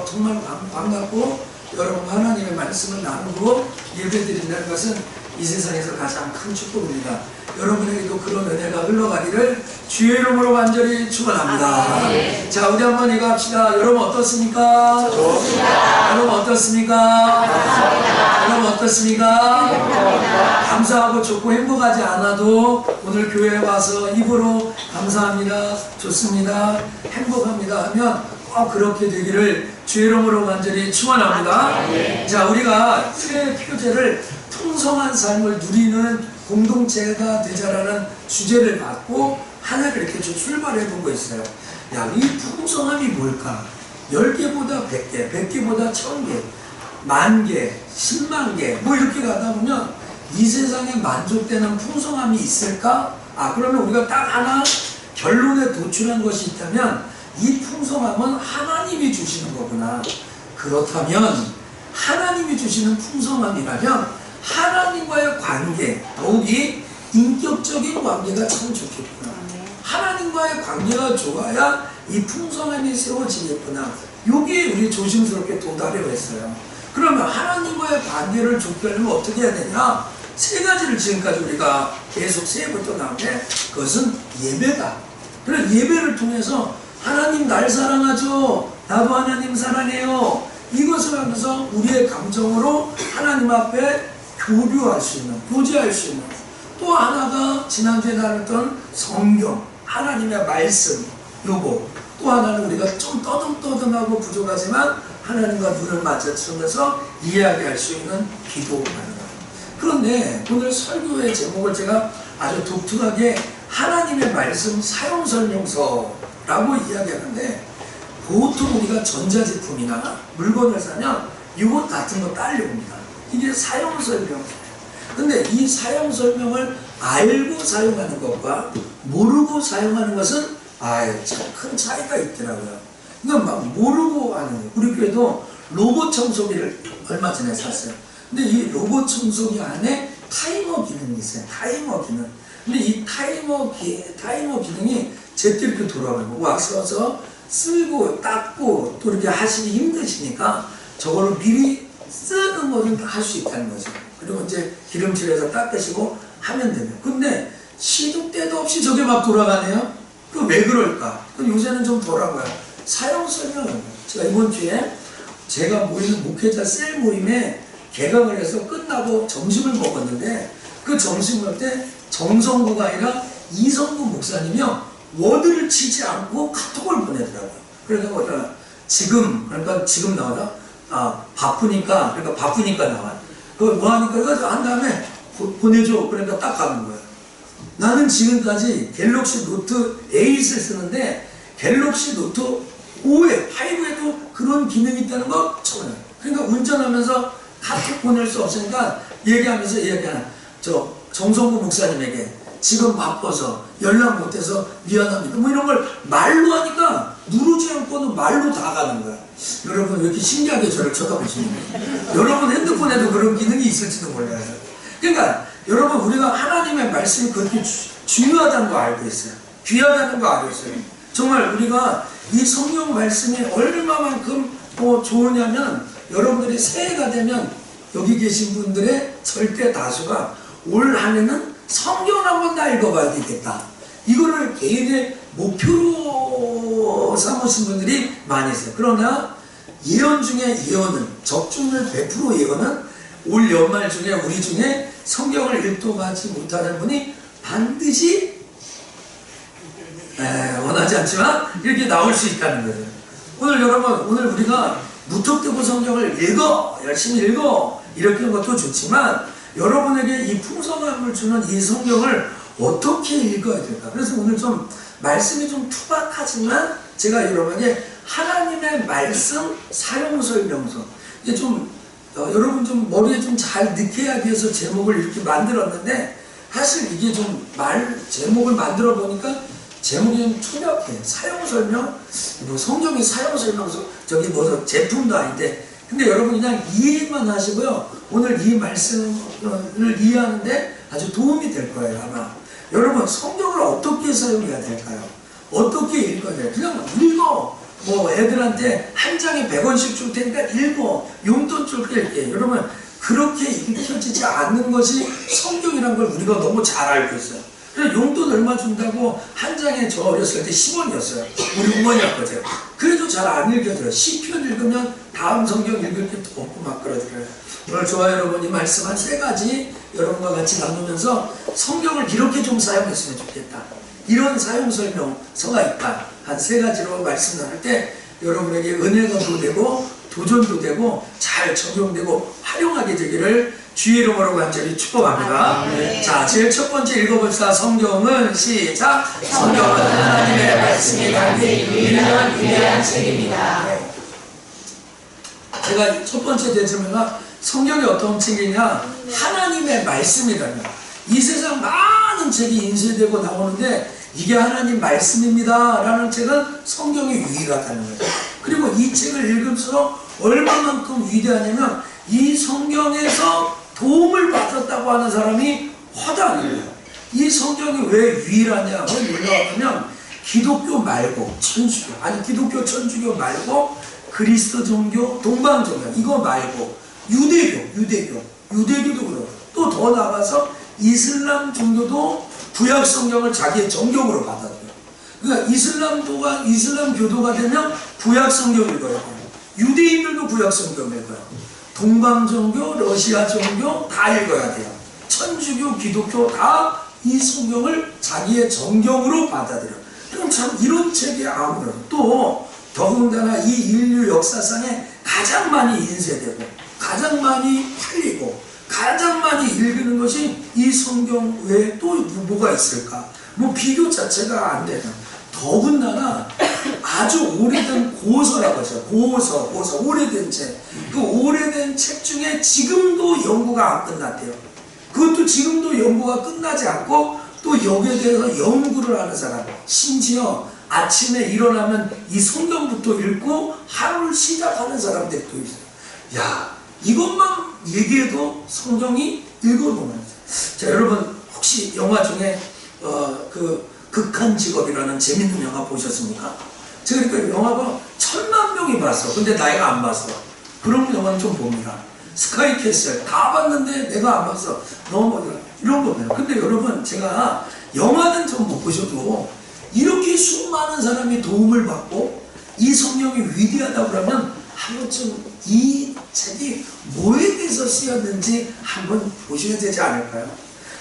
정말 반갑고 여러분과 하나님의 말씀을 나누고 예배드린다는 것은 이 세상에서 가장 큰 축복입니다. 여러분에게도 그런 은혜가 흘러가기를 주의 이름으로 간절히 축원합니다. 자, 우리 한번 이거 합시다. 여러분 어떻습니까? 좋습니다. 여러분 어떻습니까? 여러분 어떻습니까? 감사하고 좋고 행복하지 않아도 오늘 교회에 와서 입으로 감사합니다, 좋습니다, 행복합니다 하면 꼭 그렇게 되기를 주의 이름으로 간절히 축원합니다. 자, 우리가 새 표제를 풍성한 삶을 누리는 공동체가 되자라는 주제를 갖고 하나를 이렇게 좀 출발해 보고 있어요. 야, 이 풍성함이 뭘까? 10개보다 100개, 100개보다 1000개, 10,000개, 100,000개 뭐 이렇게 가다 보면 이 세상에 만족되는 풍성함이 있을까? 그러면 우리가 딱 하나 결론에 도출한 것이 있다면 이 풍성함은 하나님이 주시는 거구나. 그렇다면 하나님이 주시는 풍성함이라면 하나님과의 관계, 더욱이 인격적인 관계가 참 좋겠구나. 하나님과의 관계가 좋아야 이 풍성함이 세워지겠구나. 여기에 우리 조심스럽게 도달을 했어요. 그러면 하나님과의 관계를 좋게 하려면 어떻게 해야 되냐? 세 가지를 지금까지 우리가 계속 세 번째 나오는데 그것은 예배다. 그래서 예배를 통해서 하나님 날 사랑하죠. 나도 하나님 사랑해요. 이것을 하면서 우리의 감정으로 하나님 앞에 교류할 수 있는, 교제할 수 있는, 또 하나가 지난주에 나눴던 성경, 하나님의 말씀, 요거, 또 하나는 우리가 좀 떠듬떠듬하고 부족하지만 하나님과 눈을 맞춰주면서 이야기할 수 있는 기도입니다. 그런데 오늘 설교의 제목을 제가 아주 독특하게 하나님의 말씀 사용 설명서라고 이야기하는데, 보통 우리가 전자제품이나 물건을 사면 이것 같은 거 딸려옵니다. 이게 사용 설명서예요. 근데 이 사용 설명을 알고 사용하는 것과 모르고 사용하는 것은 참 큰 차이가 있더라고요. 그러니까 막 모르고 하는 거예요. 우리 교회도 로봇 청소기를 얼마 전에 샀어요. 근데 이 로봇 청소기 안에 타이머 기능이 있어요. 타이머 기능. 근데 이 타이머 기능이 제때 이렇게 돌아가고 와서 쓸고 닦고 또 이렇게 하시기 힘드시니까 저거를 미리 쓰는 것은 할 수 있다는 거죠. 그리고 이제 기름칠해서 닦으시고 하면 되네요. 근데 시도 때도 없이 저게 막 돌아가네요. 그 왜 그럴까? 요새는 좀 덜하고요. 사용 설명을 제가 이번 주에 제가 모이는 목회자 셀 모임에 개강을 해서 끝나고 점심을 먹었는데, 그 점심 먹을 때 정성구가 아니라 이성구 목사님이요 워드를 치지 않고 카톡을 보내더라고요. 그러니까 그러니까 지금 나와라. 바쁘니까, 그러니까 바쁘니까 나와. 그거 뭐 하니까 이거 한 다음에 보내줘. 그러니까 딱 가는 거예요. 나는 지금까지 갤럭시 노트 8을 쓰는데 갤럭시 노트 5에, 5에도 그런 기능이 있다는 거 처음이에요. 그러니까 운전하면서 카톡 보낼 수 없으니까 얘기하면서 얘기하나. 정성구 목사님에게 지금 바빠서 연락 못해서 미안합니다. 뭐 이런 걸 말로 하니까 누르지 않고는 말로 다 가는 거야. 여러분 왜 이렇게 신기하게 저를 쳐다보시는 거예요? 여러분 핸드폰에도 그런 기능이 있을지도 몰라요. 그러니까 여러분 우리가 하나님의 말씀이 그렇게 중요하다는 거 알고 있어요. 귀하다는 거 알고 있어요. 정말 우리가 이 성경 말씀이 얼마만큼 좋으냐면, 여러분들이 새해가 되면 여기 계신 분들의 절대 다수가 올 한 해는 성경을 한번 다 읽어봐야 되겠다. 이거를 개인의 목표로 삼으신 분들이 많이 있어요. 그러나 예언 중에 예언은, 적중률 100% 예언은 올 연말 중에 우리 중에 성경을 읽도하지 못하는 분이 반드시 원하지 않지만 이렇게 나올 수 있다는 거죠. 오늘 여러분, 오늘 우리가 무턱대고 성경을 읽어, 열심히 읽어 이렇게 하는 것도 좋지만 여러분에게 이 풍성함을 주는 이 성경을 어떻게 읽어야 될까? 그래서 오늘 좀 말씀이 좀 투박하지만 제가 여러분에게 하나님의 말씀 사용 설명서, 이게 좀 여러분 좀 머리에 좀 잘 넣게 하기 위해서 제목을 이렇게 만들었는데, 사실 이게 좀 제목을 만들어 보니까 제목이 좀 투박해. 사용 설명, 뭐 성경의 사용 설명서, 저기 뭐 제품도 아닌데, 근데 여러분 그냥 이해만 하시고요. 오늘 이 말씀을 이해하는데 아주 도움이 될 거예요, 아마. 여러분 성경을 어떻게 사용해야 될까요? 어떻게 읽어야 돼요? 그냥 읽어. 뭐 애들한테 한 장에 100원씩 줄 테니까 읽어. 용돈 줄게. 여러분, 그렇게 읽혀지지 않는 것이 성경이란 걸 우리가 너무 잘 알고 있어요. 그래서 용돈 얼마 준다고 한 장에 저 어렸을 때 10원이었어요. 우리 어머니였거든요. 그래도 잘 안 읽혀져요. 시편 읽으면 다음 성경 읽을 게 없고 막 그러더라고요. 오늘 저와 여러분이 말씀 한 3가지 여러분과 같이 나누면서 성경을 이렇게 좀 사용했으면 좋겠다. 이런 사용 설명서가 있다. 한 3가지로 말씀 나눌 때 여러분에게 은혜가 되고 도전도 되고 잘 적용되고 활용하게 되기를 주의 이름으로 간절히 축복합니다. 자, 제일 첫 번째 읽어봅시다. 성경은 시작. 성경은 하나님의 말씀이 담긴 유일한 위대한 책입니다. 제가 첫 번째 대점에가 성경이 어떤 책이냐? 하나님의 말씀이라는 거예요. 이 세상 많은 책이 인쇄되고 나오는데 이게 하나님 말씀입니다 라는 책은 성경이 유일하다는 거예요. 그리고 이 책을 읽을수록 얼마만큼 위대하냐면 이 성경에서 도움을 받았다고 하는 사람이 허다해요. 이 성경이 왜 유일하냐? 왜 놀라우냐면 기독교 말고 천주교, 아니 기독교 천주교 말고 그리스도 종교, 동방 종교 이거 말고 유대교도 그렇고 또 더 나아가서 이슬람 종교도 구약 성경을 자기의 정경으로 받아들여요. 그러니까 이슬람 교도가 되면 구약 성경을 읽어요. 유대인들도 구약 성경을 읽어요. 동방 종교, 러시아 종교 다 읽어야 돼요. 천주교, 기독교 다 이 성경을 자기의 정경으로 받아들여요. 그럼 참 이런 책이 아무래도 또 더군다나 이 인류 역사상에 가장 많이 인쇄되고 가장 많이 팔리고 가장 많이 읽는 것이 이 성경 외에 또 뭐가 있을까? 뭐 비교 자체가 안 되는. 더군다나 아주 오래된 고서라고 하죠. 고서 오래된 책. 그 오래된 책 중에 지금도 연구가 안 끝났대요. 그것도 지금도 연구가 끝나지 않고 또 여기에 대해서 연구를 하는 사람, 심지어 아침에 일어나면 이 성경부터 읽고 하루를 시작하는 사람들도 있어요. 야, 이것만 얘기해도 성경이 읽어보는 거죠. 자, 여러분 혹시 영화 중에 그 극한 직업이라는 재밌는 영화 보셨습니까? 제가 그러니까 영화가 1000만 명이 봤어. 근데 나이가 안 봤어. 그런 영화는 좀 봅니다. 스카이캐슬 다 봤는데 내가 안 봤어. 너무 이런 거예요. 근데 여러분 제가 영화는 좀 못 보셔도 이렇게 수많은 사람이 도움을 받고 이 성경이 위대하다고 그러면 한 번쯤 이 책이 뭐에 대해서 쓰였는지 한번 보셔야 되지 않을까요?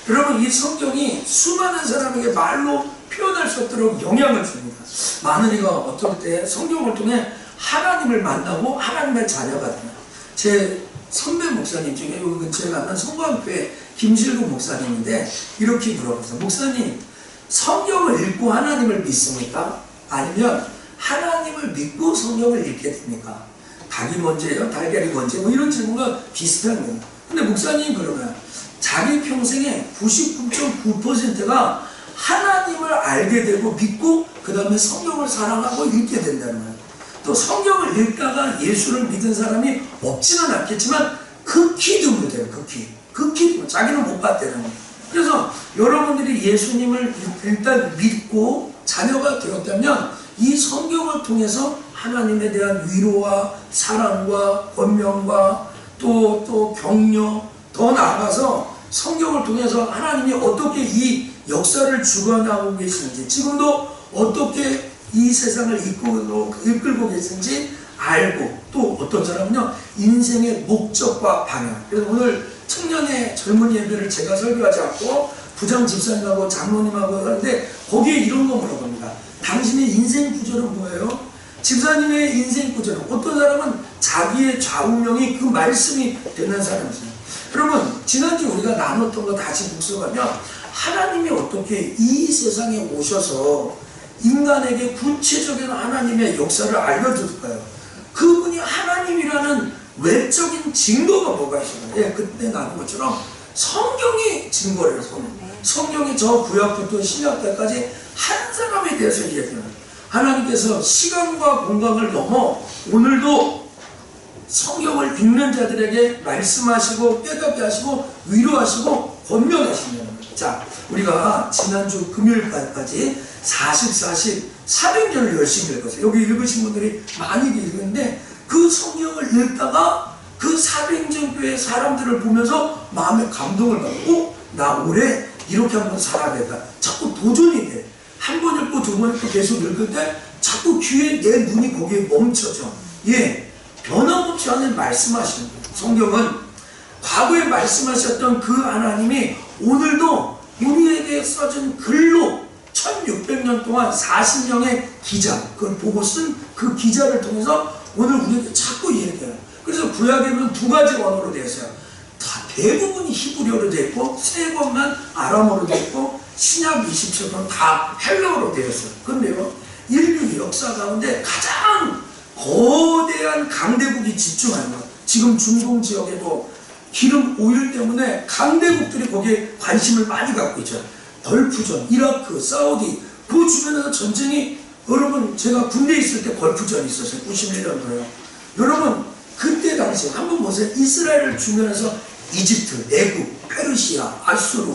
여러분 이 성경이 수많은 사람에게 말로 표현할 수 없도록 영향을 줍니다. 많은 이가 어떨 때 성경을 통해 하나님을 만나고 하나님의 자녀가 돼요. 제 선배 목사님 중에 여기 근처에 가는 성광교회 김실구 목사님인데 이렇게 물어봤어요. 목사님, 성경을 읽고 하나님을 믿습니까? 아니면 하나님을 믿고 성경을 읽게 됩니까? 닭이 먼저예요? 달걀이 먼저예요? 뭐 이런 질문과 비슷한 거예요. 근데 목사님 그러면 자기 평생에 99.9%가 하나님을 알게 되고 믿고 그 다음에 성경을 사랑하고 읽게 된다는 거예요. 또 성경을 읽다가 예수를 믿은 사람이 없지는 않겠지만 극히 드물대요. 극히 드물. 자기는 못 봤다는 거예요. 그래서 여러분들이 예수님을 일단 믿고 자녀가 되었다면 이 성경을 통해서 하나님에 대한 위로와 사랑과 권면과 또 격려, 더 나아가서 성경을 통해서 하나님이 어떻게 이 역사를 주관하고 계시는지, 지금도 어떻게 이 세상을 이끌고 계신지 알고, 또 어떤 사람은요 인생의 목적과 방향. 그래서 오늘 청년의 젊은 예배를 제가 설교하지 않고 부장 집사님하고 장로님하고 하는데 거기에 이런 거 물어봅니다. 당신의 인생 구절은 뭐예요? 집사님의 인생 구절은, 어떤 사람은 자기의 좌우명이 그 말씀이 되는 사람이죠. 여러분 지난주 우리가 나눴던 거 다시 묵상하면 하나님이 어떻게 이 세상에 오셔서 인간에게 구체적인 하나님의 역사를 알려줄까요? 그분이 하나님이라는 외적인 증거가 뭐가 있어요? 예, 그때 나눈 것처럼 성경이 증거를 해서 성경이 저 구약부터 신약 때까지 한 사람에 대해서 얘기해요. 하나님께서 시간과 공간을 넘어 오늘도 성경을 읽는 자들에게 말씀하시고 깨닫게 하시고 위로하시고 권면하시는 거예요. 자, 우리가 지난주 금요일까지 40, 400년을 열심히 읽었어요. 여기 읽으신 분들이 많이 읽었는데 그 성경을 읽다가 그 400년 교회 사람들을 보면서 마음에 감동을 받고 나 올해 이렇게 한번 살아야겠다. 자꾸 도전이 돼. 한 번 읽고 두 번 읽고 계속 읽을 때 자꾸 귀에 내 눈이 거기에 멈춰져. 예, 변함없이 하나님 말씀하시는 거예요. 성경은 과거에 말씀하셨던 그 하나님이 오늘도 우리에게 써진 글로 1600년 동안 40명의 기자, 그걸 보고 쓴 그 기자를 통해서 오늘 우리에게 자꾸 얘기해요. 그래서 구약에는 두 가지 언어로 되어 있어요. 다 대부분이 히브리어로 되어 있고 세 권만 아람어로 되어 있고 신약 27권은 다 헬라어로 되어 있어요. 그런데요, 인류 역사 가운데 가장 거대한 강대국이 집중하는 것, 지금 중동 지역에도 기름 오일 때문에 강대국들이 거기에 관심을 많이 갖고 있죠. 걸프전, 이라크, 사우디, 그 주변에서 전쟁이, 여러분 제가 군대에 있을 때 걸프전이 있었어요. 91년도에요. 여러분 그때 당시에 한번 보세요. 이스라엘을 주변에서 이집트, 애굽, 페르시아, 아수르,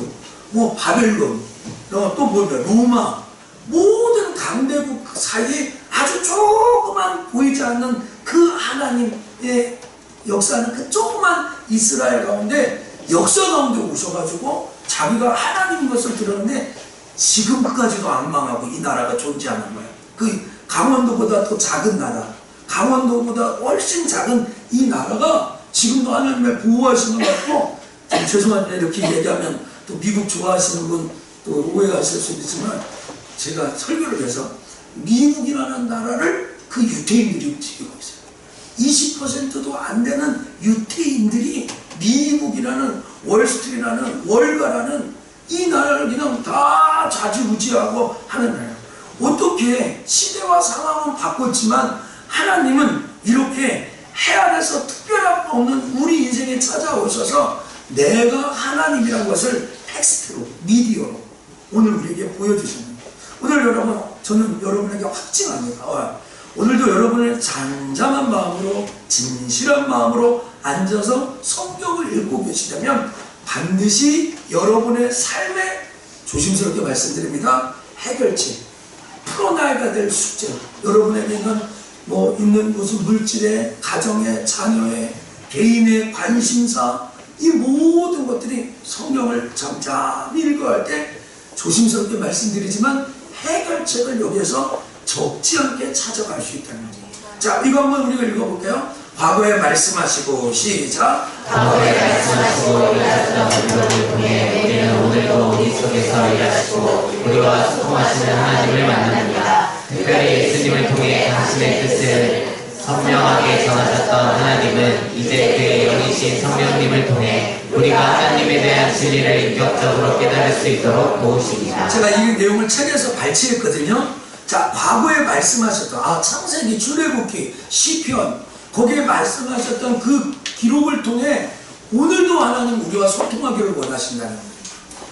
뭐 바벨론, 또 뭐냐, 로마, 모든 강대국 사이에 아주 조그만 보이지 않는 그 하나님의 역사는 그 조그만 이스라엘 가운데 역사 가운데 오셔가지고 자기가 하나님인 것을 들었는데 지금까지도 안 망하고 이 나라가 존재하는 거예요. 그 강원도보다 더 작은 나라, 강원도보다 훨씬 작은 이 나라가 지금도 하나님의 보호하시는 것 같고, 죄송한데 이렇게 얘기하면 또 미국 좋아하시는 분 또 오해하실 수도 있지만, 제가 설교를 해서 미국이라는 나라를 그 유태인들이 움직이고 있어요. 20%도 안 되는 유태인들이 미국이라는 월스트리트라는 월가라는 이 나라를 그냥 다 좌지우지하고 하는 나라예요. 어떻게 시대와 상황은 바꿨지만 하나님은 이렇게 해 아래서 특별한 거 없는 우리 인생에 찾아오셔서 내가 하나님이라는 것을 텍스트로, 미디어로 오늘 우리에게 보여주십니다. 오늘 여러분, 저는 여러분에게 확증합니다. 오늘도 여러분의 잔잔한 마음으로, 진실한 마음으로 앉아서 성경을 읽고 계시다면 반드시 여러분의 삶에, 조심스럽게 말씀드립니다, 해결책, 풀어나가야 될 숙제, 여러분에게 있는 무슨 물질의, 가정의, 자녀의, 개인의 관심사, 이 모든 것들이 성경을 잠잠히 읽어야 할 때 조심스럽게 말씀드리지만 해결책을 여기에서 적지 않게 찾아갈 수 있다는 거죠. 자, 이거 한번 우리가 읽어볼게요. 과거에 말씀하시고, 시작. 과거에 말씀하시고 일하시던 우리를 통해 우리는 오늘도 우리 속에서 일하시고 우리와 소통하시는 하나님을 만납니다. 특별히 예수님을 통해 당신의 뜻을 선명하게 전하셨던 하나님은 이제 그의 영이신 성령님을 통해 우리가 하나님에 대한 진리를 인격적으로 깨달을 수 있도록 도우십니다. 제가 이 내용을 책에서 발췌했거든요. 자, 과거에 말씀하셨던 창세기, 출애굽기, 시편, 거기에 말씀하셨던 그 기록을 통해 오늘도 하나님 우리와 소통하기를 원하신다는 거예요.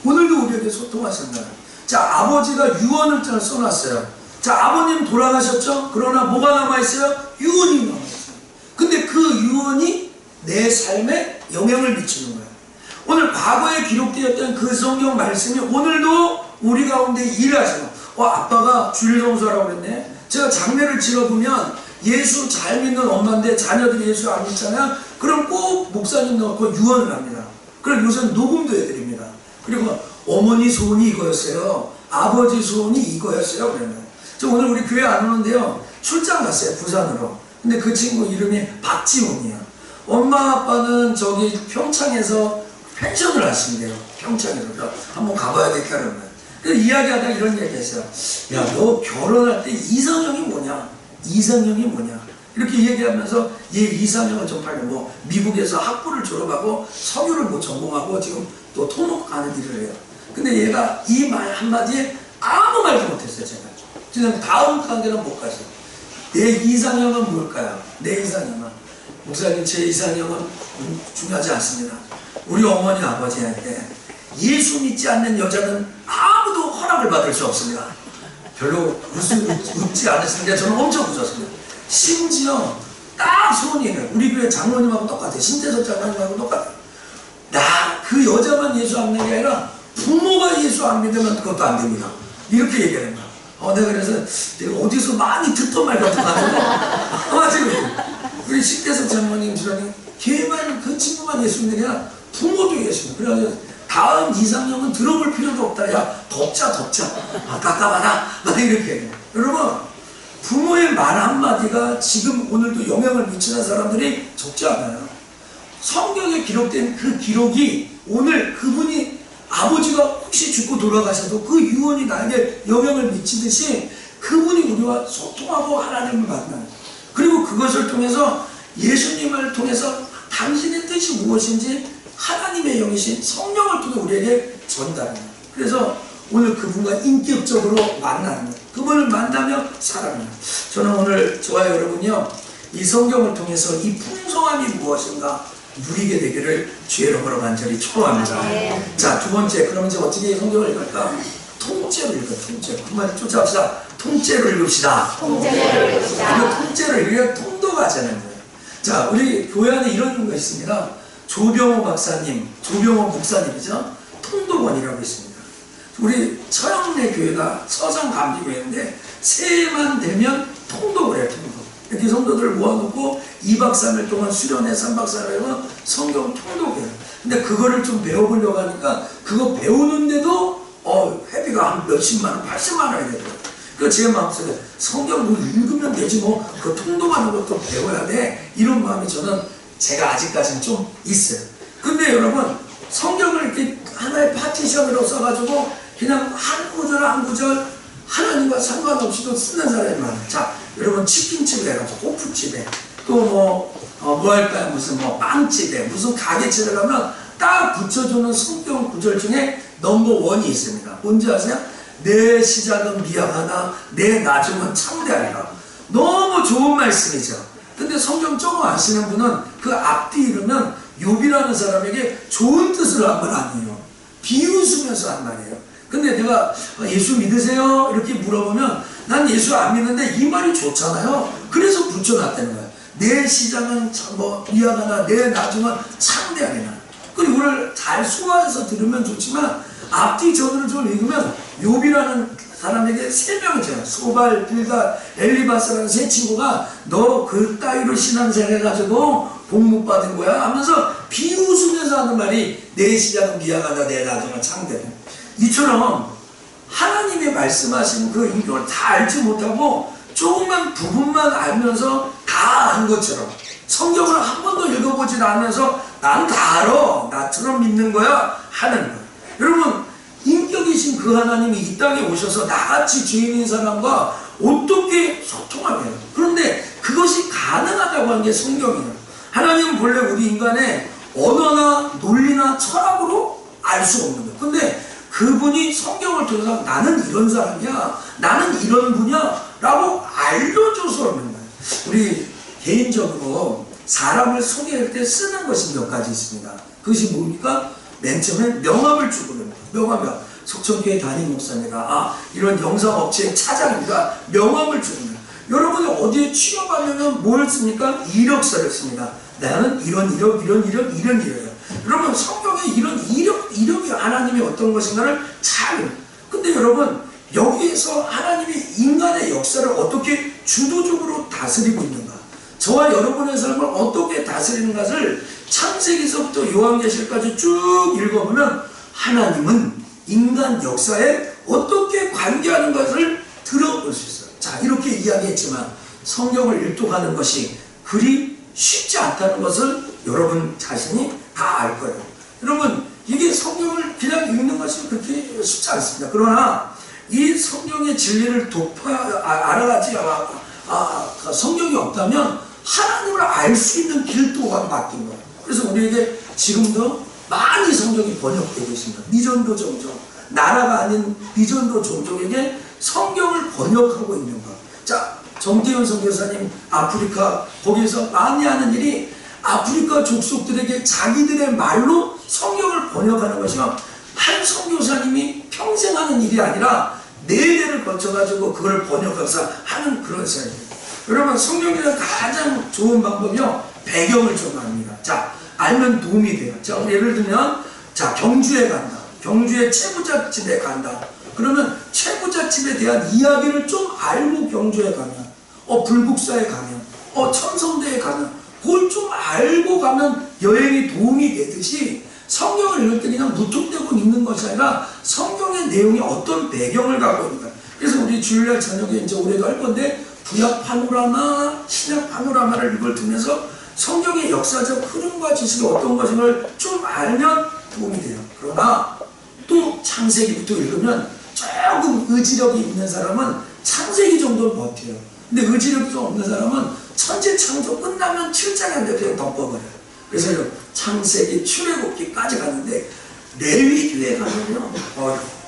오늘도 우리에게 소통하신다는 거예요. 자, 아버지가 유언을 써놨어요. 자, 아버님 돌아가셨죠? 그러나 뭐가 남아있어요? 유언이 남아있어요. 근데 그 유언이 내 삶에 영향을 미치는 거예요. 오늘 과거에 기록되었던 그 성경 말씀이 오늘도 우리 가운데 일하시는, 아빠가 주일성수하라고 그랬네. 제가 장례를 치러보면 예수 잘 믿는 엄마인데 자녀들이 예수 안 믿잖아요. 그럼 꼭 목사님 넣고 유언을 합니다. 그럼 요새는 녹음도 해드립니다. 그리고 어머니 소원이 이거였어요. 아버지 소원이 이거였어요. 그러면 저 오늘 우리 교회 안 오는데요, 출장 갔어요, 부산으로. 근데 그 친구 이름이 박지훈이에요. 엄마 아빠는 저기 평창에서 펜션을 하신대요. 평창에서. 한번 가봐야겠다 그러면. 그래서 이야기하다가 이런 얘기 했어요. 야, 너 결혼할 때 이상형이 뭐냐? 이상형이 뭐냐? 이렇게 얘기하면서 얘 이상형은 좀 빨리 미국에서 학부를 졸업하고 석유를 전공하고 지금 또 토목하는 일을 해요. 근데 얘가 이 말 한마디에 아무 말도 못했어요. 제가 지금 다음 단계는 못 가죠. 내 이상형은 뭘까요? 내 이상형은, 목사님, 제 이상형은 중요하지 않습니다. 우리 어머니 아버지한테 예수 믿지 않는 여자는 아무도 허락을 받을 수 없습니다. 별로 웃지 않으시는데 저는 엄청 웃었습니다. 심지어 딱 소원이에요. 우리 교회 장로님하고 똑같아요. 신재석 장로님하고 똑같아요. 그 여자만 예수 안 믿는 게 아니라 부모가 예수 안 믿으면 그것도 안 됩니다. 이렇게 얘기하는 거야. 내가 그래서 내가 어디서 많이 듣던 말 같은 거 같은데 지금 우리 식대석 장모님 주라님 걔만 그 친구만 예수님이 아니라 부모도 예수님. 그래가지고 다음 이상형은 들어볼 필요도 없다. 야 덮자 깝깝하다 막 이렇게 해요. 여러분 부모의 말 한마디가 지금 오늘도 영향을 미치는 사람들이 적지 않아요. 성경에 기록된 그 기록이 오늘 그분이 아버지가 혹시 죽고 돌아가셔도 그 유언이 나에게 영향을 미치듯이 그분이 우리와 소통하고 하나님을 만나는, 그리고 그것을 통해서 예수님을 통해서 당신의 뜻이 무엇인지 하나님의 영이신 성령을 통해 우리에게 전달합니다. 그래서 오늘 그분과 인격적으로 만나는 거예요. 그분을 만나며 살아갑니다. 저는 오늘 저와 여러분이요 이 성경을 통해서 이 풍성함이 무엇인가 누리게 되기를 주의 이름으로 간절히 축복합니다. 자, 두 번째, 그러면 이제 어떻게 성경을 읽을까? 통째로 읽어, 통째로. 한마디 쫓아갑시다. 통째로 읽읍시다. 통째로 읽읍시다. 이거 통째로 읽으면 통도 가자는 거예요. 자, 우리 교회 안에 이런 거 있습니다. 조병호 박사님, 조병호 목사님이죠. 통도원이라고 있습니다. 우리 처형내 교회가 서산감리교회인데 새해만 되면 통독을 해요. 통독. 이렇게 성도들을 모아놓고 2박 3일 동안 수련회 3박 4일은 성경 통독해요. 근데 그거를 좀 배워보려고 하니까 그거 배우는데도 회비가 한 몇십만 원, 80만 원이 되더라고요. 그래서 제 마음속에 성경 뭐 읽으면 되지 뭐 그 통독하는 것도 배워야 돼, 이런 마음이 저는 제가 아직까지는 좀 있어요. 근데 여러분 성경을 이렇게 하나의 파티션으로 써가지고 그냥 한 구절 한 구절 하나님과 상관없이도 쓰는 사람이 많아요. 자, 여러분 치킨집에 가서 호프집에 또 뭐 할까요? 무슨 빵집에 무슨 가게집에 가면 딱 붙여주는 성경 구절 중에 넘버 1이 있습니다. 뭔지 아세요? 내 시작은 미약하나 내 나중은 창대하리라. 너무 좋은 말씀이죠. 근데 성경 조금 아시는 분은 그 앞뒤 읽으면 욥이라는 사람에게 좋은 뜻을 한 건 아니에요. 비웃으면서 한 말이에요. 근데 내가 예수 믿으세요? 이렇게 물어보면 난 예수 안 믿는데 이 말이 좋잖아요. 그래서 붙여놨다는 거야. 내 시작은 미약하나 내 나중은 창대하리라. 그리고 이걸 잘 소화해서 들으면 좋지만 앞뒤 전후를 좀 읽으면 욥이라는 사람에게 3명이잖아요. 소발, 빌닷, 엘리바스라는 세 친구가 너 그 따위로 신앙생활 해가지고 복 못 받은 거야 하면서 비웃으면서 하는 말이 내 시작은 미약하다 내 나중은 창대하리라. 이처럼 하나님이 말씀하신 그 인격을 다 알지 못하고 조금만 부분만 알면서 다 한 것처럼 성경을 한 번도 읽어보지 않으면서 난 다 알아, 나처럼 믿는 거야 하는 거예요. 여러분 인격이신 그 하나님이 이 땅에 오셔서 나같이 죄인인 사람과 어떻게 소통하게요? 그런데 그것이 가능하다고 하는 게 성경이에요. 하나님은 본래 우리 인간의 언어나 논리나 철학으로 알 수 없는 거예요. 근데 그분이 성경을 통해서 나는 이런 사람이야, 나는 이런 분이야 라고 알려줘서 그러는 거예요. 우리 개인적으로 사람을 소개할 때 쓰는 것이 몇 가지 있습니다. 그것이 뭡니까? 맨 처음에 명함을 주고 그럽니다. 명함이요. 속천교회 담임 목사입니다. 이런 영상업체의 차장입니다. 명함을 줍니다. 여러분이 어디에 취업하려면 뭘 씁니까? 이력서를 씁니다. 나는 이런 이력이에요. 여러분 성경에 이런 이력이 하나님이 어떤 것인가를 잘. 근데 여러분 여기에서 하나님이 인간의 역사를 어떻게 주도적으로 다스리고 있는가, 저와 여러분의 삶을 어떻게 다스리는 것을 창세기서부터 요한계시록까지 쭉 읽어보면 하나님은 인간 역사에 어떻게 관계하는 것을 들어볼 수 있어요. 자, 이렇게 이야기했지만 성경을 일독하는 것이 그리 쉽지 않다는 것을 여러분 자신이 다 알 거예요. 여러분 이게 성경을 그냥 읽는 것이 그렇게 쉽지 않습니다. 그러나 이 성경의 진리를 알아가지 성경이 없다면 하나님을 알 수 있는 길 또한 막힌 거예요. 그래서 우리에게 지금도 많이 성경이 번역되고 있습니다. 미전도 종족, 나라가 아닌 미전도 종족에게 성경을 번역하고 있는 것. 자, 정태현 선교사님 아프리카 거기에서 많이 하는 일이 아프리카 족속들에게 자기들의 말로 성경을 번역하는 것이요, 한 선교사님이 평생 하는 일이 아니라 4대를 거쳐가지고 그걸 번역해서 하는 그런 사람이에요. 여러분 성경에는 가장 좋은 방법이요, 배경을 좀 압니다. 자, 알면 도움이 돼요. 자, 예를 들면 자, 경주에 간다. 경주에 채부잣집에 간다. 그러면 채부잣집 부잣집에 대한 이야기를 좀 알고 경주에 가면, 불국사에 가면, 첨성대에 가면, 그걸 좀 알고 가면 여행이 도움이 되듯이 성경을 읽을 때 그냥 무턱대고 읽는 것이 아니라 성경의 내용이 어떤 배경을 갖고 있는가. 그래서 우리 주일날 저녁에 이제 올해도 할 건데 구약 파노라마, 신약 파노라마를 이걸 들으면서 성경의 역사적 흐름과 지식이 어떤 것인가를 좀 알면 도움이 돼요. 그러나 또 창세기부터 읽으면 조금 의지력이 있는 사람은 창세기 정도는 버텨요. 근데 의지력이 좀 없는 사람은 천지창조 끝나면 7장에 안 돼도 그냥 덮어버려요. 그래서 창세기 출애굽기까지 갔는데 레위기에 가면요,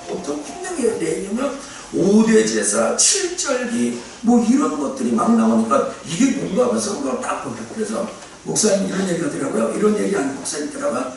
보통 힘들게요. 레위기는 5대 제사, 7절기 뭐 이런 것들이 막 나오니까 이게 뭔가 하면서 성경을 딱 보죠. 그래서 목사님 이런 얘기 하더라고요. 이런 얘기 하는 목사님들하고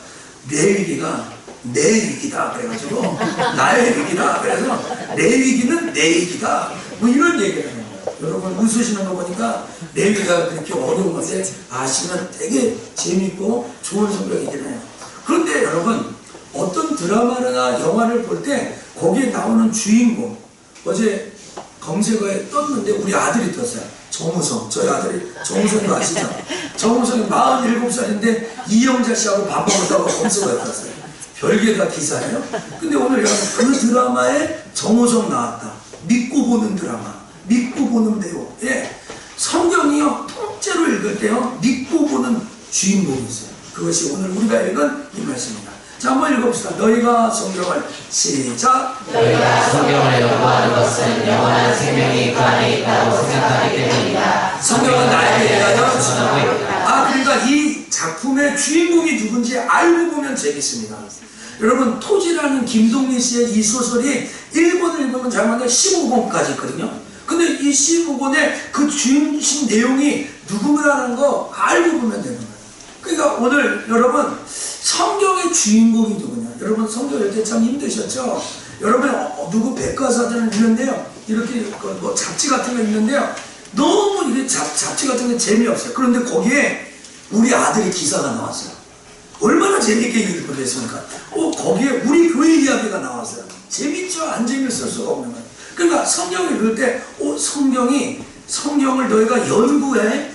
레위기가 내 위기다 그래가지고 나의 위기다. 그래서 레위기는 내 위기다. 뭐 이런 얘기를 해요. 여러분 웃으시는 거 보니까 레위기가 그렇게 어려운 건데 아시면 되게 재밌고 좋은 성경이긴 해요. 그런데 여러분 어떤 드라마나 영화를 볼 때 거기에 나오는 주인공, 어제 검색어에 떴는데 우리 아들이 떴어요. 정우성. 저희 아들이 정우성인 거 아시죠? 정우성이 47살인데 이영자 씨하고 밥 먹었다고 검색어에 떴어요. 별게 다 기사예요. 근데 오늘 여러분 그 드라마에 정우성 나왔다. 믿고 보는 드라마, 믿고 보는 배우. 예. 성경이요 통째로 읽을 때요 믿고 보는 주인공이 있어요. 그것이 오늘 우리가 읽은 이 말씀입니다. 자, 한번 읽어봅시다. 너희가 성경을 시작. 너희가 성경을 연구하는 것은 영원한 생명이 그 안에 있다고 생각하기 때문이다. 성경은 나에게 대하여 주장하고 있다. 그러니까 이 작품의 주인공이 누군지 알고 보면 재밌습니다. 여러분 토지라는 김동리 씨의 이 소설이 1권을 읽으면 잘못하면 15권까지 있거든요. 근데 이 15권의 그 중심 내용이 누구라는 거 알고 보면 되는 거예요. 그러니까 오늘 여러분 성경의 주인공이 누구냐. 여러분 성경 읽을 때 참 힘드셨죠? 여러분 누구 백과사전을 읽는데요, 이렇게 뭐 잡지 같은 거 읽는데요, 너무 이게 잡지 같은 게 재미없어요. 그런데 거기에 우리 아들이 기사가 나왔어요. 얼마나 재밌게 읽을 뻔했습니까? 거기에 우리 교회 이야기가 나왔어요. 재밌죠? 안 재밌을 수가 없는 거예요. 그러니까 성경을 읽을 때 성경을 너희가 연구해.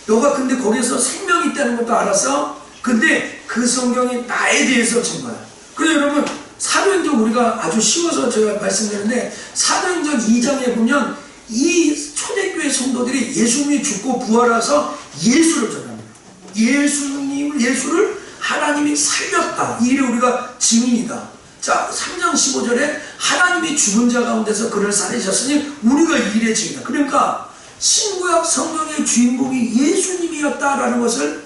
너가 근데 거기서 생명이 있다는 것도 알았어. 근데 그 성경이 나에 대해서 준 거야. 그래서 여러분 사도행전 우리가 아주 쉬워서 제가 말씀드리는데 사도행전 2장에 보면 이 초대교회 성도들이 예수님이 죽고 부활해서 예수를 전합니다. 예수를 하나님이 살렸다. 이래 우리가 증인이다. 자, 3장 15절에 하나님이 죽은 자 가운데서 그를 살리셨으니 우리가 이 일의 증인이다. 그러니까 신구약 성경의 주인공이 예수님이었다라는 것을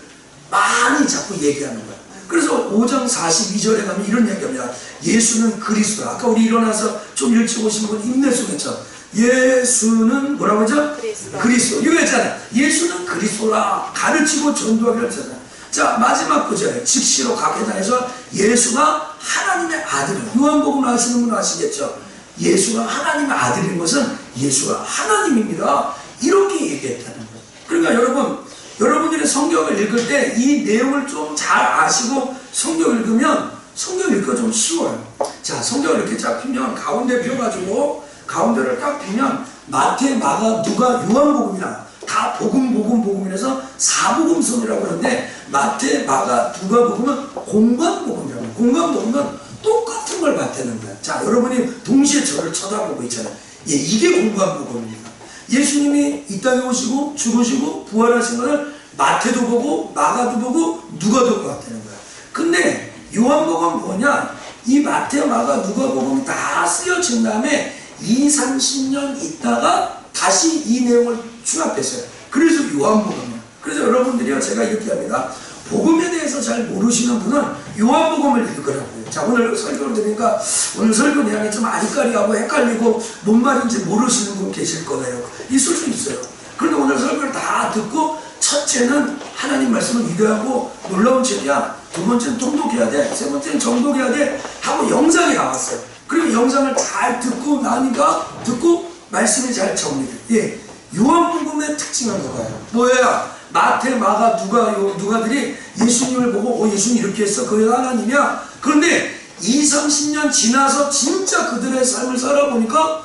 많이 자꾸 얘기하는 거야. 그래서 5장 42절에 가면 이런 얘기합니다. 예수는 그리스도다. 아까 우리 일어나서 좀 일찍 오신 분 인내송했죠. 예수는 뭐라고 하죠? 그리스도. 이거 했잖아요. 예수는 그리스도라 가르치고 전도하기로 했잖아요. 자, 마지막 구절에 즉시로 각해당해서 예수가 하나님의 아들이에요. 요한복음 아시는 분 아시겠죠? 예수가 하나님의 아들인 것은 예수가 하나님입니다. 이렇게 얘기했다는 거예요. 그러니까 여러분들이 성경을 읽을 때 이 내용을 좀 잘 아시고 성경을 읽으면 성경 읽기가 좀 쉬워요. 자, 성경을 이렇게 쫙 피면 가운데 펴가지고 가운데를 딱 피면 마태, 마가, 누가, 요한복음이나 다 복음이라서 사복음서이라고 그러는데 마태, 마가, 누가복음은 공관복음이라고. 공관복음은 똑같은 걸 나타내는 거야. 자, 여러분이 동시에 저를 쳐다보고 있잖아요. 예, 이게 공관복음입니다. 예수님이 이 땅에 오시고 죽으시고 부활하신 것을 마태도 보고 마가도 보고 누가도 보고 나타내는 거야. 근데 요한복음은 뭐냐? 이 마태, 마가, 누가복음이 다 쓰여진 다음에 20-30년 있다가 다시 이 내용을 추가했어요. 그래서 요한복음이에요. 그래서 여러분들이요, 제가 이렇게 합니다. 복음에 대해서 잘 모르시는 분은 요한복음을 읽으라고요. 자, 오늘 설교를 들으니까 오늘 설교 내용이 좀 아리까리하고 헷갈리고 뭔 말인지 모르시는 분 계실 거예요. 있을 수 있어요. 그런데 오늘 설교를 다 듣고 첫째는 하나님 말씀을 위대하고 놀라운 책이야. 두 번째는 통독해야 돼. 세 번째는 정독해야 돼. 하고 영상이 나왔어요. 그리고 영상을 잘 듣고 나니까 말씀이 잘 정리돼. 예, 요한복음의 특징은 뭐예요? 뭐야? 마태, 마가, 누가들이 예수님을 보고 예수님 이렇게 했어. 그가 하나님이야. 그런데 20-30년 지나서 진짜 그들의 삶을 살아보니까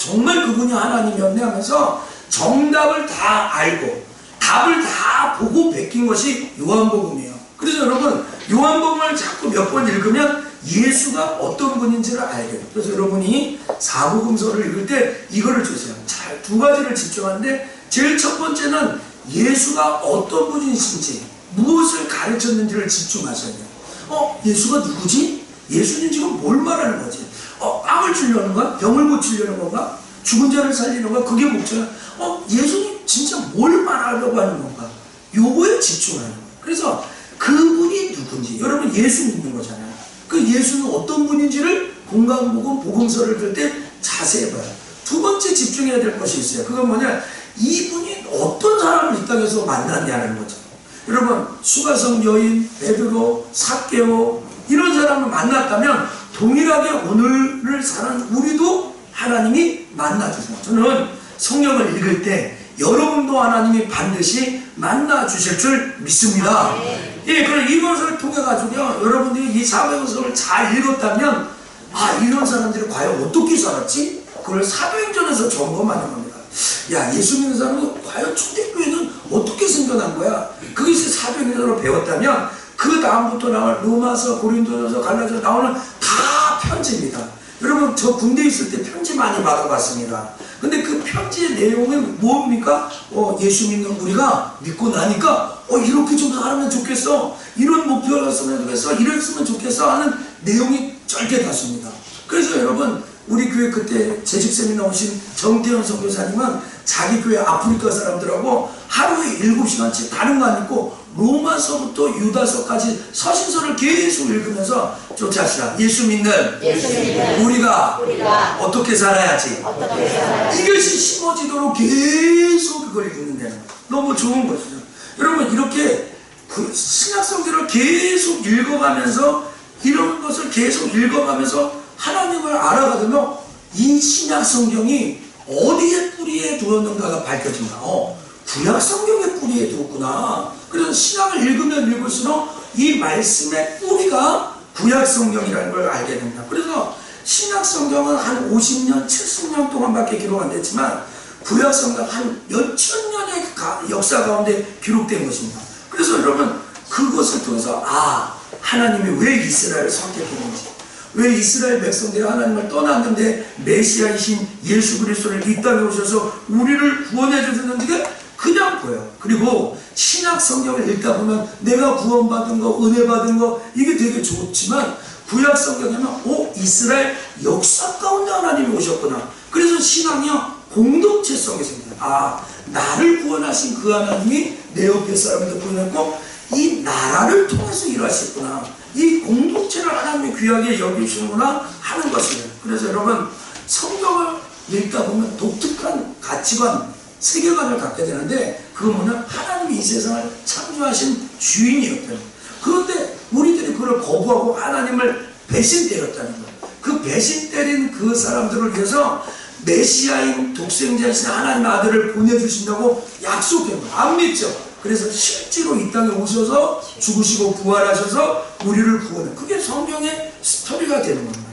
정말 그분이 하나님이었네 하면서 정답을 다 알고 답을 다 보고 베낀 것이 요한복음이에요. 그래서 여러분 요한복음을 자꾸 몇 번 읽으면 예수가 어떤 분인지를 알게 돼요. 그래서 여러분이 사복음서를 읽을 때 이거를 주세요. 잘 두 가지를 집중하는데 제일 첫 번째는 예수가 어떤 분이신지 무엇을 가르쳤는지를 집중하셔야 돼요. 예수가 누구지? 예수님 지금 뭘 말하는 거지? 빵을 주려는 건가? 병을 고치려는 건가? 죽은 자를 살리는 건가? 그게 목적이야. 예수님 진짜 뭘 말하려고 하는 건가? 요거에 집중하는 거예요. 그래서 그분이 누군지, 여러분 예수 믿는 거잖아요. 그 예수는 어떤 분인지를 공강복음 복음서를 들 때 자세히 봐요. 두 번째 집중해야 될 것이 있어요. 그건 뭐냐? 이분이 어떤 사람을 이 땅에서 만났냐는 거죠. 여러분 수가성 여인, 베드로, 삭개오 이런 사람을 만났다면 동일하게 오늘을 사는 우리도 하나님이 만나주세요. 저는 성경을 읽을 때 여러분도 하나님이 반드시 만나주실 줄 믿습니다. 예, 그럼 이것을 통해 가지고요, 여러분들이 이 사도행전을 잘 읽었다면 이런 사람들이 과연 어떻게 살았지? 그걸 사도행전에서 점검하는 겁니다. 야, 예수 믿는 사람은 과연 초대교회는 어떻게 생겨난 거야? 그것이 사도행전으로 배웠다면 그 다음부터 나올 로마서, 고린도전서, 갈라디아서 나오는 다 편지입니다. 여러분 저 군대에 있을 때 편지 많이 받아봤습니다. 근데 그 편지의 내용은 뭡니까? 예수 믿는 우리가 믿고 나니까 이렇게 좀 살면 좋겠어, 이런 목표를 했으면 좋겠어, 이랬으면 좋겠어 하는 내용이 짧게 닿습니다. 그래서 여러분 우리 교회 그때 재직 세미나 오신 정태현 선교사님은 자기 교회 아프리카 사람들하고 하루에 7시간씩 다른 거 안 읽고 로마서부터 유다서까지 서신서를 계속 읽으면서 쫓아시라. 예수 믿는 우리가 어떻게 살아야지. 이것이 심어지도록 계속 그걸 읽는다는 거예요. 너무 좋은 것이죠. 여러분 이렇게 그 신약성경을 계속 읽어가면서 이런 것을 계속 읽어가면서 하나님을 알아가면 이 신약성경이 어디에 뿌리에 두었는가가 밝혀진다. 구약성경의 뿌리에 두었구나. 그래서 신약을 읽으면 읽을수록 이 말씀의 뿌리가 구약성경이라는 걸 알게 됩니다. 그래서 신약성경은 한 50년, 70년 동안밖에 기록 안 됐지만 구약성경 한 몇천 년의 역사 가운데 기록된 것입니다. 그래서 여러분 그것을 통해서 하나님이 왜 이스라엘을 선택했는지, 왜 이스라엘 백성들이 하나님을 떠났는데 메시아이신 예수 그리스도를 이 땅에 오셔서 우리를 구원해 주셨는지가 그냥 보여요. 그리고 신약 성경을 읽다 보면 내가 구원받은 거, 은혜 받은 거 이게 되게 좋지만 구약 성경에는 이스라엘 역사 가운데 하나님이 오셨구나. 그래서 신앙이요 공동체성이 생겨요. 나를 구원하신 그 하나님이 내 옆에 사람들 구원했고 이 나라를 통해서 일하셨구나. 이 공동체를 하나님이 귀하게 여기시는구나 하는 것이에요. 그래서 여러분 성경을 읽다 보면 독특한 가치관, 세계관을 갖게 되는데 그건 뭐냐? 하나님이 이 세상을 창조하신 주인이었다는 거예요. 그런데 우리들이 그걸 거부하고 하나님을 배신 때렸다는 거예요. 그 배신 때린 그 사람들을 위해서 메시아인 독생자이신 하나님의 아들을 보내주신다고 약속한 거예요. 안 믿죠? 그래서 실제로 이 땅에 오셔서 죽으시고 부활하셔서 우리를 구원해. 그게 성경의 스토리가 되는 겁니다.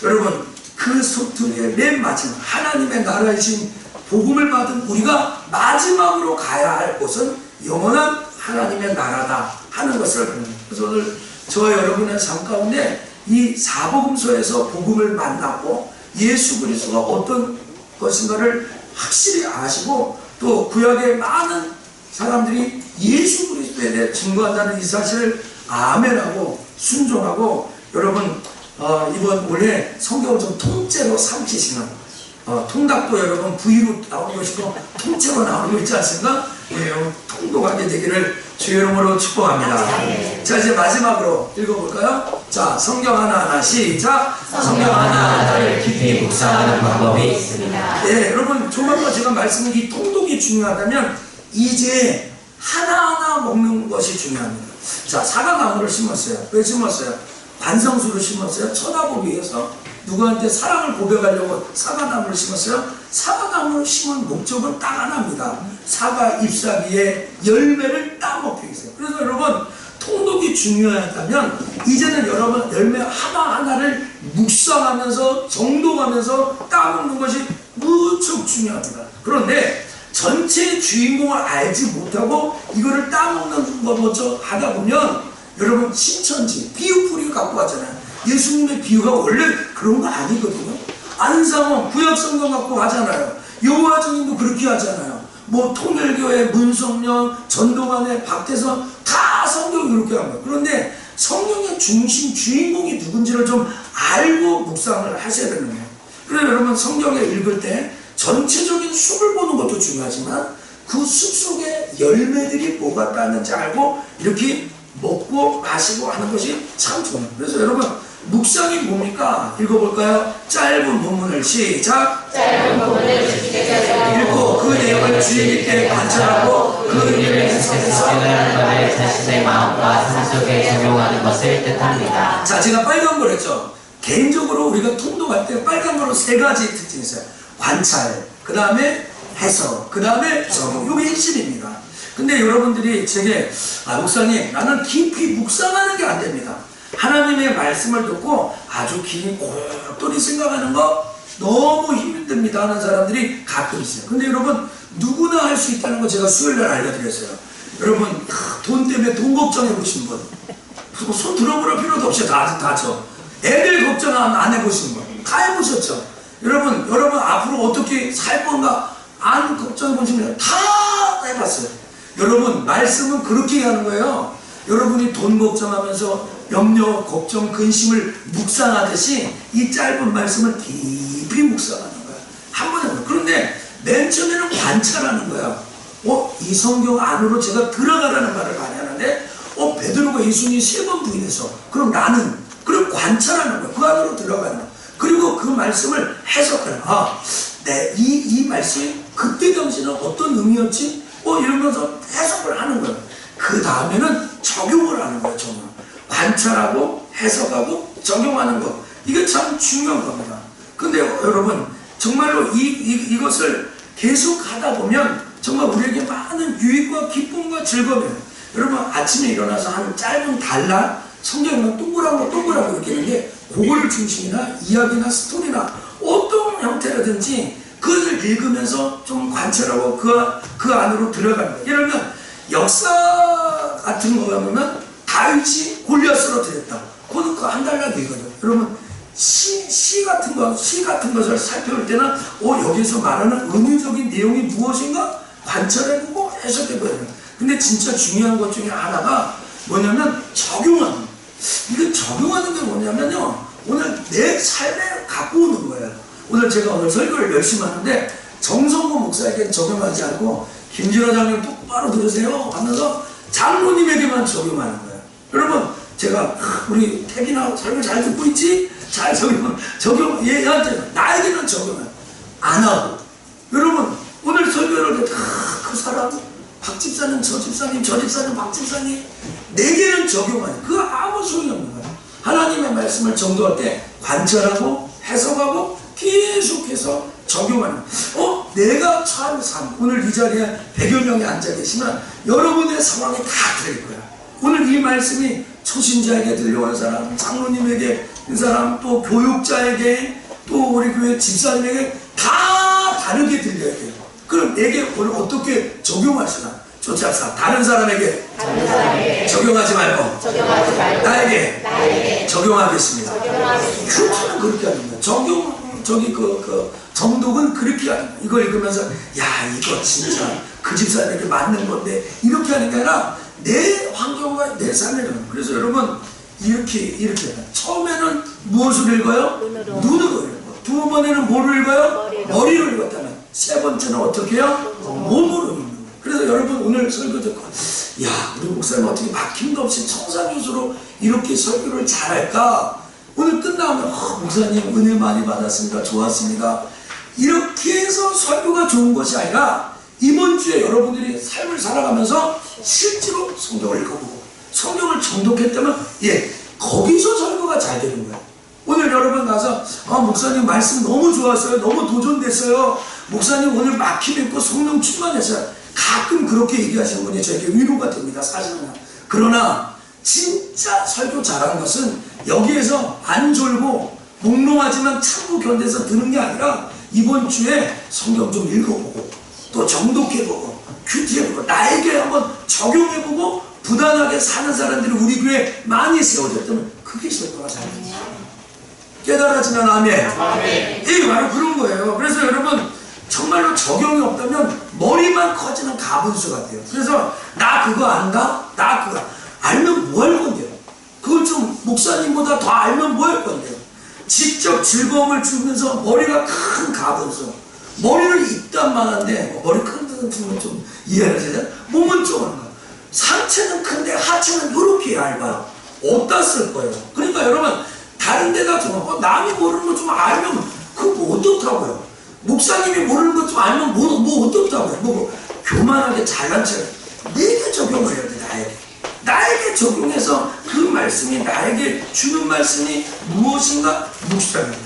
여러분 그 스토리의 맨 마지막 하나님의 나라이신 복음을 받은 우리가 마지막으로 가야 할 곳은 영원한 하나님의 나라다 하는 것을 그립니다. 그래서 오늘 저와 여러분의 삶 가운데 이 사복음서에서 복음을 만나고 예수 그리스도가 어떤 것인가를 확실히 아시고 또 구약의 많은 사람들이 예수 그리스도에 대해 증거한다는 이 사실을 아멘하고 순종하고 여러분 이번 올해 성경을 좀 통째로 삼키시는 통닭도 여러분 V로 나오는 것이고 통째로 나오는 거 있지 않습니까? 통독하게 되기를 주의 이름으로 축복합니다. 자 이제 마지막으로 읽어볼까요? 자 성경 하나하나 시작. 성경 하나하나를 깊이 묵상하는 방법이 있습니다. 여러분 조만간 제가 말씀드린 이 통독이 중요하다면 이제 하나하나 먹는 것이 중요합니다. 자 사과나무를 심었어요. 왜 심었어요? 반성수를 심었어요. 쳐다보기 위해서. 누구한테 사랑을 고백하려고 사과나무를 심었어요? 사과나무를 심은 목적은 딱 하나입니다. 사과 잎사귀에 열매를 따먹기 위해서. 그래서 여러분 통독이 중요하다면 이제는 여러분 열매 하나하나를 묵상하면서 정독하면서 따먹는 것이 무척 중요합니다. 그런데 전체 주인공을 알지 못하고 이거를 따먹는 거 뭐죠 하다 보면 여러분 신천지 비유풀이를 갖고 하잖아요. 예수님의 비유가 원래 그런 거 아니거든요. 안상원 구약성경 갖고 하잖아요. 여호와 증인도 그렇게 하잖아요. 뭐 통일교회 문성령 전도관의 박태선 다 성경이 그렇게 합니다. 그런데 성경의 중심 주인공이 누군지를 좀 알고 묵상을 하셔야 되는 거예요. 그래서 여러분 성경을 읽을 때 전체적인 숲을 보는 것도 중요하지만 그 숲 속에 열매들이 뭐가 따는지 알고 이렇게 먹고 마시고 하는 것이 참 좋아요. 그래서 여러분 묵상이 뭡니까? 읽어볼까요? 짧은 본문을 시작. 짧은 본문을 주님께서 읽고 그 내용을 주의 깊게 관찰하고 그 의미를 계속해서 깨달은 것을 자신의 마음과 삶 속에 적용하는 것을 뜻합니다. 자, 제가 빨간 걸 했죠. 개인적으로 우리가 통독할 때 빨간 거로 세 가지 특징이 있어요. 관찰, 그 다음에 해석, 그 다음에 적용. 이게 핵심입니다. 근데 여러분들이 제게 목사님 나는 깊이 묵상하는 게 안 됩니다. 하나님의 말씀을 듣고 아주 긴 골똘히 생각하는 거 너무 힘듭니다 하는 사람들이 가끔 있어요. 근데 여러분 누구나 할 수 있다는 거 제가 수요일날 알려드렸어요. 여러분 돈 때문에 돈 걱정해 보신 분 손 들어볼 필요도 없이 다 저 애들 걱정 안 해보신 분 다 해보셨죠? 여러분 앞으로 어떻게 살 건가 안 걱정해 보신 분 다 해봤어요. 여러분 말씀은 그렇게 하는 거예요. 여러분이 돈 걱정하면서 염려, 걱정, 근심을 묵상하듯이 이 짧은 말씀을 깊이 묵상하는 거야. 한 번에. 그런데 맨 처음에는 관찰하는 거야. 이 성경 안으로 제가 들어가라는 말을 많이 하는데 베드로가 예수님 3번 부인해서 그럼 나는 그럼 관찰하는 거야. 그 안으로 들어가는 거야. 그리고 그 말씀을 해석하는 거야. 이 말씀이 그때 당시는 어떤 의미였지? 이러면서 해석을 하는 거야. 그 다음에는 적용을 하는 거예요. 관찰하고 해석하고 적용하는 것 이게 참 중요한 겁니다. 근데 여러분 정말로 이것을 계속 하다 보면 정말 우리에게 많은 유익과 기쁨과 즐거움이에요. 여러분 아침에 일어나서 한 짧은 단락 성경은 동그란 거 이렇게 있는데 그거를 중심이나 이야기나 스토리나 어떤 형태라든지 그것을 읽으면서 좀 관찰하고 그 안으로 들어가는 거예요. 예를 들면 역사 같은 거 보면 다윗이 골리앗 쓰러뜨렸다. 그거는 그 한 단락이거든요. 여러분 시 같은 것을 살펴볼 때는 여기서 말하는 의미적인 내용이 무엇인가 관찰해보고 해석해봐야 돼요. 근데 진짜 중요한 것 중에 하나가 뭐냐면 적용하는 거예요. 이거 적용하는 게 뭐냐면요 오늘 내 삶에 갖고 오는 거예요. 오늘 제가 오늘 설교를 열심히 하는데 정성호 목사에게 적용하지 않고 김진호 장님 똑바로 들으세요 하면서 장로님에게만 적용하는 거예요. 여러분 제가 우리 태기나 설교 잘 듣고 있지? 잘 적용 얘한테 나에게는 적용을 안 하고 여러분 오늘 설교를 그 사람 박 집사님 저 집사님 박 집사님 내게는 적용하니 그거 아무 소용이 없는 거예요. 하나님의 말씀을 전도할 때 관찰하고 해석하고 계속해서 적용하는 내가 처한 삶 오늘 이 자리에 100여 명이 앉아 계시면 여러분의 상황이 다 들릴 거야. 오늘 이 말씀이 초신자에게 들려오는 사람 장로님에게 이 사람 또 교육자에게 또 우리 교회 집사님에게 다 다르게 들려야 돼요. 그럼 내게 오늘 어떻게 적용하시나 조차사 다른 사람에게 적용하지 말고 나에게 적용하겠습니다. 큐티는 그렇게 하는 거야. 정독은 그렇게 하는 거야. 이걸 읽으면서 야 이거 진짜 그 집사님에게 맞는 건데 이렇게 하는 게 아니라 내 환경과 내 삶을 읽는. 그래서 여러분 이렇게 처음에는 무엇을 읽어요? 눈으로 읽고 두 번에는 뭐를 읽어요? 머리로 읽었다면 세 번째는 어떻게 해요? 몸으로 읽는 거예요. 그래서 여러분 오늘 설교 듣고 야 우리 목사님 어떻게 막힘도 없이 청산유수로 이렇게 설교를 잘할까? 오늘 끝나면 목사님 은혜 많이 받았습니다. 좋았습니다. 이렇게 해서 설교가 좋은 것이 아니라 이번 주에 여러분들이 삶을 살아가면서 실제로 성경을 읽어보고 성경을 정독했다면 거기서 설교가 잘 되는 거예요. 오늘 여러분 가서 목사님 말씀 너무 좋았어요. 너무 도전됐어요. 목사님 오늘 막힘 있고 성령 충만했어요. 가끔 그렇게 얘기하시는 분이 저에게 위로가 됩니다. 사실은. 그러나 진짜 설교 잘하는 것은 여기에서 안 졸고 몽롱하지만 참고 견뎌서 듣는 게 아니라 이번 주에 성경 좀 읽어보고 또 정독해보고 큐티해보고 나에게 한번 적용해보고 부단하게 사는 사람들이 우리 교회에 많이 세워졌다면 그게 효과가 잘합니다. 깨달아지면 아멘. 이게 바로 그런 거예요. 그래서 여러분 정말로 적용이 없다면 머리만 커지는 가분수 같아요. 그래서 나 그거 안다? 나 그거 알면 뭐 할 건데요? 그걸 좀 목사님보다 더 알면 뭐 할 건데요? 지적 즐거움을 주면서 머리가 큰 가분수. 머리를 이딴만 한데 머리 큰 데는 좀 이해가 되잖아요. 몸은 좁은가. 상체는 큰데 하체는 이렇게 얇아요. 어디다 쓸 거예요? 그러니까 여러분 다른 데다 좀 남이 모르는 거 좀 알면 그거 뭐 어떻다고요? 목사님이 모르는 것 좀 알면 뭐 어떻다고요? 뭐 교만하게 잘난 척 내게 적용을 해야 돼. 나에게 적용해서 그 말씀이 나에게 주는 말씀이 무엇인가 묵상합니다.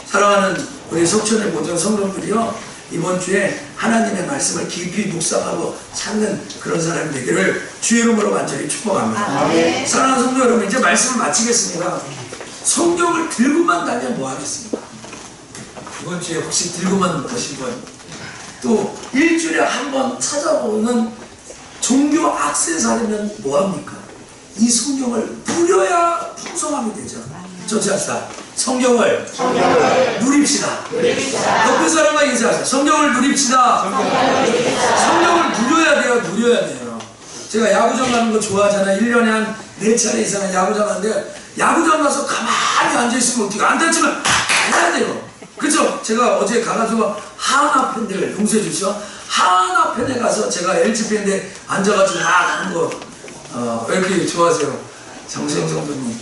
사랑하는 우리 속천의 모든 성도들이요, 이번 주에 하나님의 말씀을 깊이 묵상하고 찾는 그런 사람이 되기를 주의 이름으로 간절히 축복합니다. 네. 사랑하는 성도 여러분, 이제 말씀을 마치겠습니다. 성경을 들고만 다니면 뭐 하겠습니까? 이번 주에 혹시 들고만 보신 분, 또 일주일에 한 번 찾아보는 종교 액세서리면 뭐합니까? 이 성경을 누려야 풍성함이 되죠. 좋지않습니까? 성경을 누립시다. 옆에 사람과 인사하세요. 성경을 누립시다. 성경을 누려야 돼요. 누려야 돼요. 제가 야구장 가는 거 좋아하잖아요. 1년에 한 4차례 이상은 야구장 가는데, 야구장 가서 가만히 앉아있으면 어떻게, 안 다치면 해야 돼요. 그렇죠? 제가 어제 가가지고 하나 팬들 용서해 주시죠. 하나 팬에 가서 제가 LG 팬에 앉아가지고 막 하는 거 왜 이렇게 좋아하세요? 정세영 정도님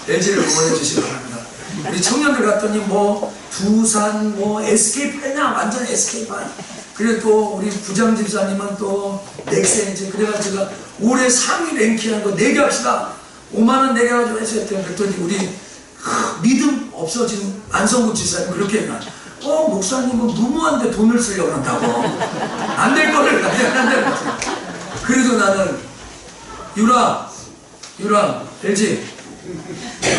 LG를 응원해 주시기 바랍니다. 우리 청년들 갔더니 뭐 두산 뭐 SK 팬이야. 완전 SK fan. 그리고 또 우리 부장 집사님은 또 넥센이지. 그래가지고 제가 올해 3위 랭킹한 거 내게 합시다. 5만원 내게 가지고 해서 했더니 그랬더니 우리 믿음 없어진 안성국 집사님 그렇게 했나? 목사님은 무모한데 돈을 쓰려고 한다고. 안 될 거를 안 될 거. 그래도 나는 유라 LG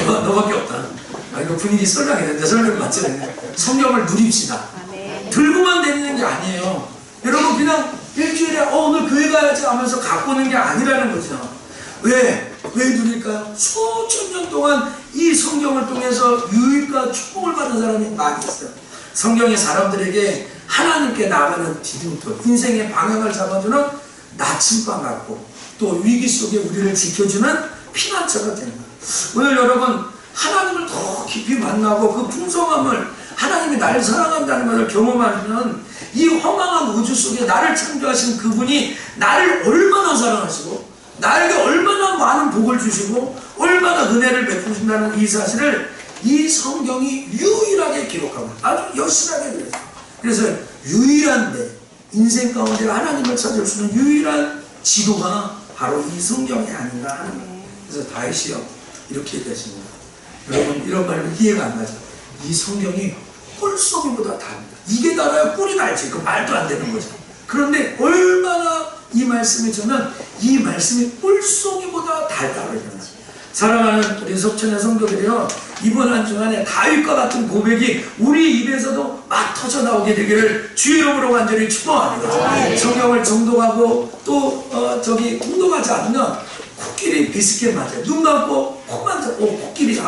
너밖에 없다. 이거 분위기 썰렁이는데 썰렁이 맞지? 성경을 누립시다. 들고만 다니는 게 아니에요. 여러분 그냥 일주일에 오늘 교회 가야지 하면서 갖고 오는 게 아니라는 거죠. 왜 누릴까요? 수천 년 동안 이 성경을 통해서 유익과 축복을 받은 사람이 많이 있어요. 성경이 사람들에게 하나님께 나아가는 디딤돌, 인생의 방향을 잡아주는 나침반 같고 또 위기 속에 우리를 지켜주는 피난처가 됩니다. 오늘 여러분 하나님을 더 깊이 만나고 그 풍성함을, 하나님이 나를 사랑한다는 것을 경험하면 이 허망한 우주 속에 나를 창조하신 그분이 나를 얼마나 사랑하시고 나에게 얼마나 많은 복을 주시고 얼마나 은혜를 베푸신다는 이 사실을 이 성경이 유일하게 기록하고 아주 여실하게 그래요. 그래서 유일한데 인생 가운데 하나님을 찾을 수 있는 유일한 지도가 바로 이 성경이 아닌가 하는 거예요. 그래서 다윗이요 이렇게 얘기하십니다. 여러분 이런 말은 이해가 안 가죠. 이 성경이 꿀송이보다 답니다. 이게 달아야 꿀이 달지. 그 말도 안 되는 거죠. 그런데 얼마나 이 말씀이 저는 이 말씀이 꿀송이보다 달다고 그러잖아요. 사랑하는 우리 석천의 성도들이요, 이번 한 주간에 다윗과 같은 고백이 우리 입에서도 막 터져 나오게 되기를 주의 이름으로 간절히 축복합니다. 성경을 정독하고 또 공독하지 않으면 코끼리 비슷하게 맞아요. 눈 감고 코 만지고 코끼리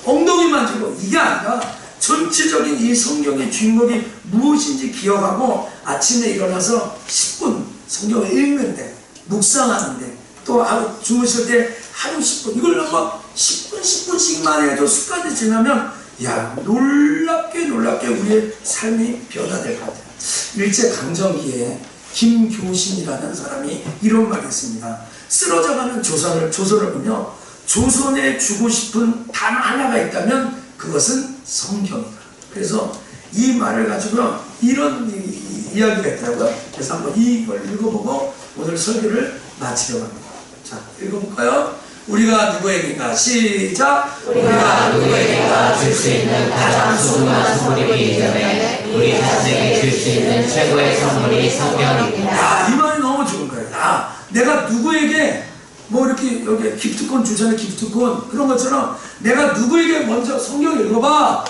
엉덩이 만지고 이게 아니라 전체적인 이 성경의 주인공이 무엇인지 기억하고 아침에 일어나서 10분 성경을 읽는데, 묵상하는데, 또 주무실 때 하루 10분, 이걸 막 10분씩만 해도 습관이 지나면 야 놀랍게 우리의 삶이 변화될 것 같아요. 일제강점기에 김교신이라는 사람이 이런 말을 했습니다. 쓰러져가는 조선을 보며 조선에 주고 싶은 단 하나가 있다면 그것은 성경이다. 그래서 이 말을 가지고 이런 이야기가 있더라고요. 그래서 한번 이걸 읽어보고 오늘 설교를 마치려고 합니다. 자, 읽어볼까요? 우리가 누구에게인가? 시작! 우리가 누구에게인가 줄 수 있는 가장 소중한 선물이기 때문에 우리 자신에게 줄 수 있는 최고의 선물이 성경입니다. 야, 이 말이 너무 좋은 거예요. 내가 누구에게 뭐 이렇게 여기 기프트콘 주잖아요. 기프트콘 그런 것처럼 내가 누구에게 먼저 성경 읽어봐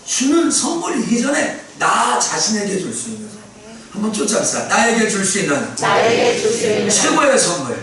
주는 선물이기 전에 나 자신에게 줄 수 있는 한번 쫓아보세요. 나에게 줄 수 있는 최고의 선물.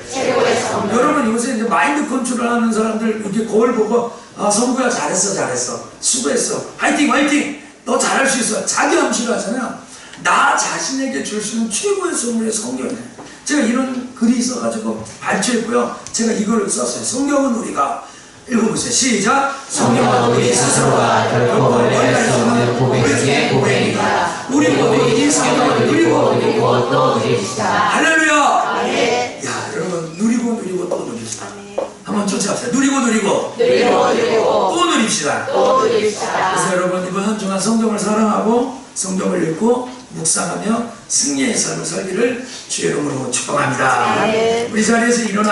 여러분 요새 이제 마인드 컨트롤하는 사람들 이렇게 거울 보고 성구야 잘했어 수고했어 화이팅 너 잘할 수 있어 자기 암시를 하잖아요. 나 자신에게 줄 수 있는 최고의 선물이 성경이에요. 제가 이런 글이 있어가지고 발췌했고요. 제가 이걸 썼어요. 성경은 우리가 읽어보세요. 시작. 성경은 우리 스스로가 결코 원할 수 없는 고백 중의 고백이다. 우리 모두 이 성경을 누리고 또 누립시다. 할렐루야. 아멘. 야 여러분 누리고 또 누립시다. 한번 쫓아갑시다. 누리고 또 누립시다. 그래서 여러분 이번 한 주간 성경을 사랑하고 성경을 읽고 묵상하며 승리의 삶을 살기를 주의 이름으로 축복합니다. 우리 자리에서 일어나